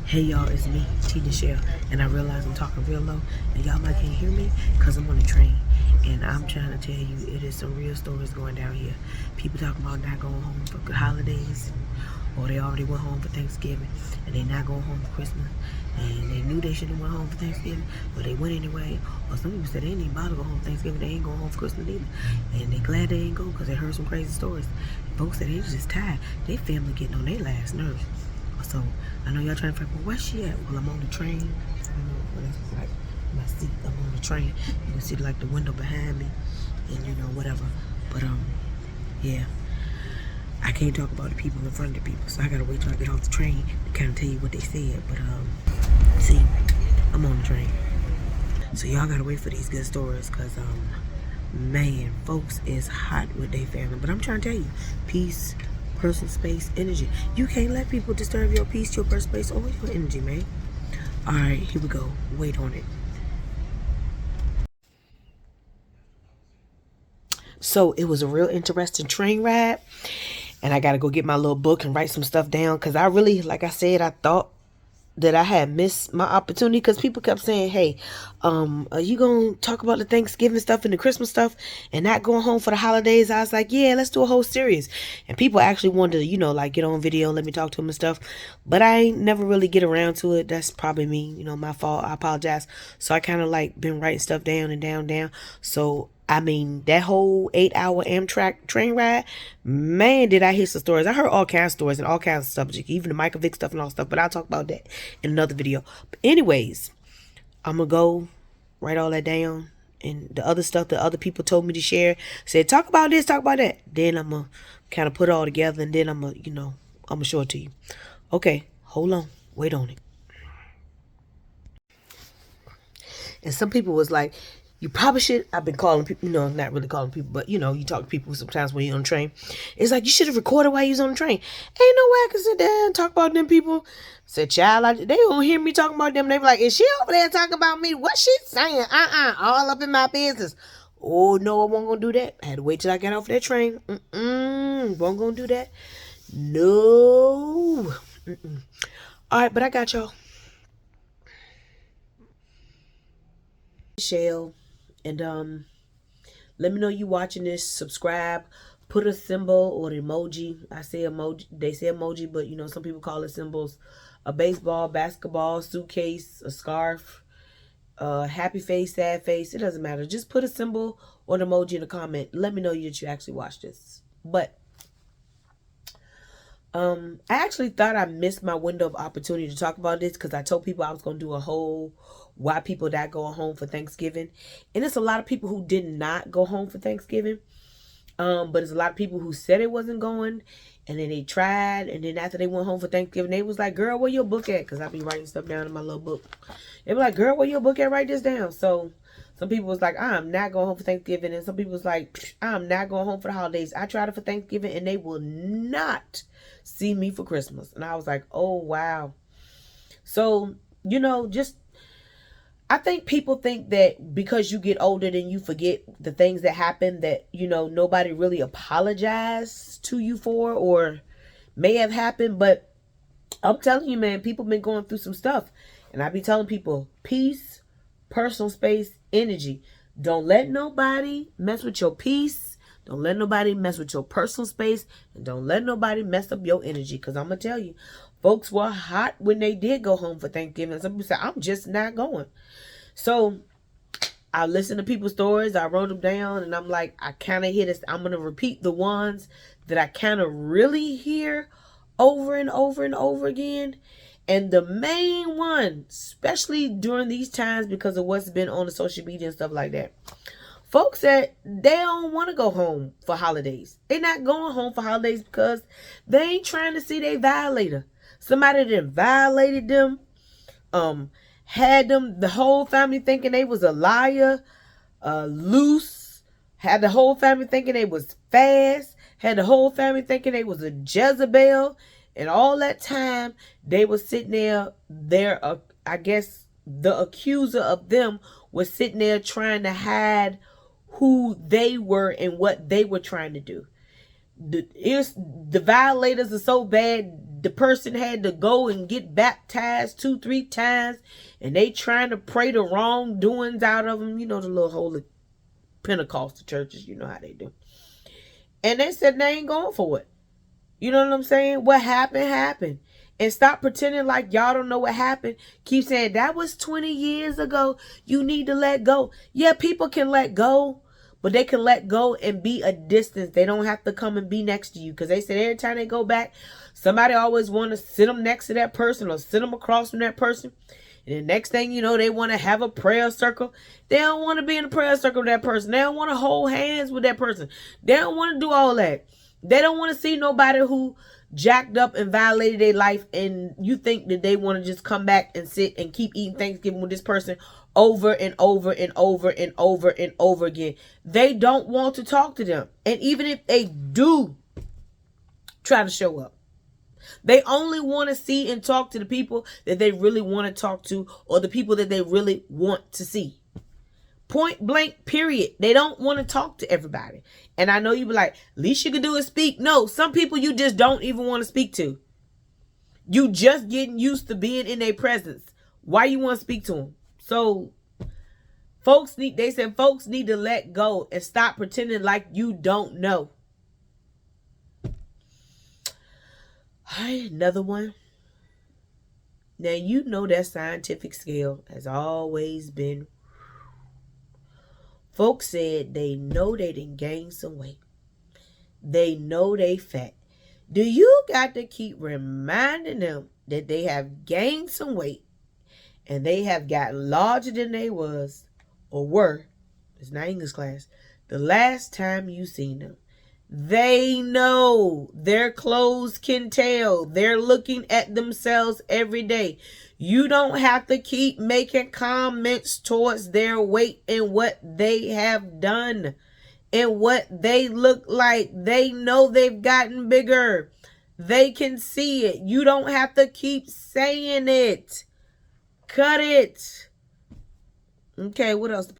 Hey y'all, it's me, T.Neschell, and I realize I'm talking real low, and y'all might can't hear me because I'm on the train, and I'm trying to tell you, it is some real stories going down here. People talking about not going home for good holidays, or they already went home for Thanksgiving, and they not going home for Christmas, and they knew they shouldn't went home for Thanksgiving, but they went anyway, or some people said they ain't even bother to go home for Thanksgiving, they ain't going home for Christmas either, and they glad they ain't go because they heard some crazy stories. Folks said they just tired, they family getting on their last nerves. So I know y'all trying to figure out where's she at. Well, I'm on the train. I don't know what it's like. My seat. I'm on the train. You can see like the window behind me, and you know whatever. But yeah. I can't talk about the people in front of the people, so I gotta wait till I get off the train to kind of tell you what they said. But see, I'm on the train, so y'all gotta wait for these good stories, cause man, folks is hot with their family. But I'm trying to tell you, peace, personal space, energy. You can't let people disturb your peace, your personal space, or your energy, man. All right, here we go. Wait on it. So it was a real interesting train ride, and I got to go get my little book and write some stuff down, because I really, like I said, I thought that I had missed my opportunity, because people kept saying, hey, are you gonna talk about the Thanksgiving stuff and the Christmas stuff and not going home for the holidays? I was like, yeah, let's do a whole series. And people actually wanted to, like get on video and let me talk to them and stuff, but I ain't never really get around to it. That's probably me, my fault. I apologize. So I kind of like been writing stuff down and down. So I mean, that whole 8-hour Amtrak train ride, man, did I hear some stories. I heard all kinds of stories and all kinds of stuff, even the Michael Vick stuff and all stuff, but I'll talk about that in another video. But anyways, I'm going to go write all that down, and the other stuff that other people told me to share, said, talk about this, talk about that. Then I'm going to kind of put it all together, and then I'm going to, I'm going to show it to you. Okay, hold on. Wait on it. And some people was like, you probably should. I've been calling people, not really calling people, but you talk to people sometimes when you're on the train. It's like, you should have recorded while you was on the train. Ain't no way I can sit there and talk about them people. Said, child, they don't hear me talking about them. They be like, is she over there talking about me? What she saying? All up in my business. Oh no, I won't gonna do that. I had to wait till I got off that train. Won't gonna do that. No. All right, but I got y'all. Shell, and let me know you watching this. Subscribe, put a symbol or an emoji. I say emoji, they say emoji, but some people call it symbols. A baseball, basketball, suitcase, a scarf, happy face, sad face, it doesn't matter. Just put a symbol or an emoji in a comment. Let me know that you actually watched this. But I actually thought I missed my window of opportunity to talk about this, because I told people I was going to do a whole why people not going home for Thanksgiving. And it's a lot of people who did not go home for Thanksgiving. But there's a lot of people who said it wasn't going, and then they tried, and then after they went home for Thanksgiving, they was like, girl, where your book at? Because I be writing stuff down in my little book. They were like, girl, where your book at? Write this down. So some people was like, I'm not going home for Thanksgiving. And some people was like, I'm not going home for the holidays. I tried it for Thanksgiving, and they will not see me for Christmas. And I was like, oh, wow. So, just, I think people think that because you get older, then you forget the things that happen that, nobody really apologized to you for or may have happened. But I'm telling you, man, people been going through some stuff. And I be telling people, peace, personal space, energy. Don't let nobody mess with your peace. Don't let nobody mess with your personal space. And don't let nobody mess up your energy. Because I'm going to tell you, folks were hot when they did go home for Thanksgiving. Some people said, I'm just not going. So I listened to people's stories. I wrote them down. And I'm like, I kind of hear this. I'm going to repeat the ones that I kind of really hear over and over and over again. And the main one, especially during these times because of what's been on the social media and stuff like that, folks that they don't want to go home for holidays. They're not going home for holidays because they ain't trying to see their violator. Somebody that violated them, had them, the whole family thinking they was a liar, loose, had the whole family thinking they was fast, had the whole family thinking they was a Jezebel. And all that time, they were sitting there, I guess the accuser of them was sitting there trying to hide who they were and what they were trying to do. The violators are so bad, the person had to go and get baptized 2-3 times, and they trying to pray the wrongdoings out of them. You know, the little holy Pentecostal churches, you know how they do. And they said they ain't going for it. You know what I'm saying? What happened, happened. And stop pretending like y'all don't know what happened. Keep saying, that was 20 years ago. You need to let go. Yeah, people can let go. But they can let go and be a distance. They don't have to come and be next to you. Because they said every time they go back, somebody always want to sit them next to that person or sit them across from that person. And the next thing you know, they want to have a prayer circle. They don't want to be in a prayer circle with that person. They don't want to hold hands with that person. They don't want to do all that. They don't want to see nobody who jacked up and violated their life, and you think that they want to just come back and sit and keep eating Thanksgiving with this person over and over and over and over and over again. They don't want to talk to them. And even if they do try to show up, they only want to see and talk to the people that they really want to talk to, or the people that they really want to see. Point blank, period. They don't want to talk to everybody. And I know you be like, least you can do is speak. No, some people you just don't even want to speak to. You just getting used to being in their presence. Why you want to speak to them? So they said folks need to let go and stop pretending like you don't know. All right, another one. Now, you know that scientific scale has always been. Folks said they know they didn't gain some weight. They know they fat. Do you got to keep reminding them that they have gained some weight and they have gotten larger than they was or were, it's not English class, the last time you seen them? They know. Their clothes can tell. They're looking at themselves every day. You don't have to keep making comments towards their weight and what they have done and what they look like. They know they've gotten bigger. They can see it. You don't have to keep saying it. Cut it. Okay, what else?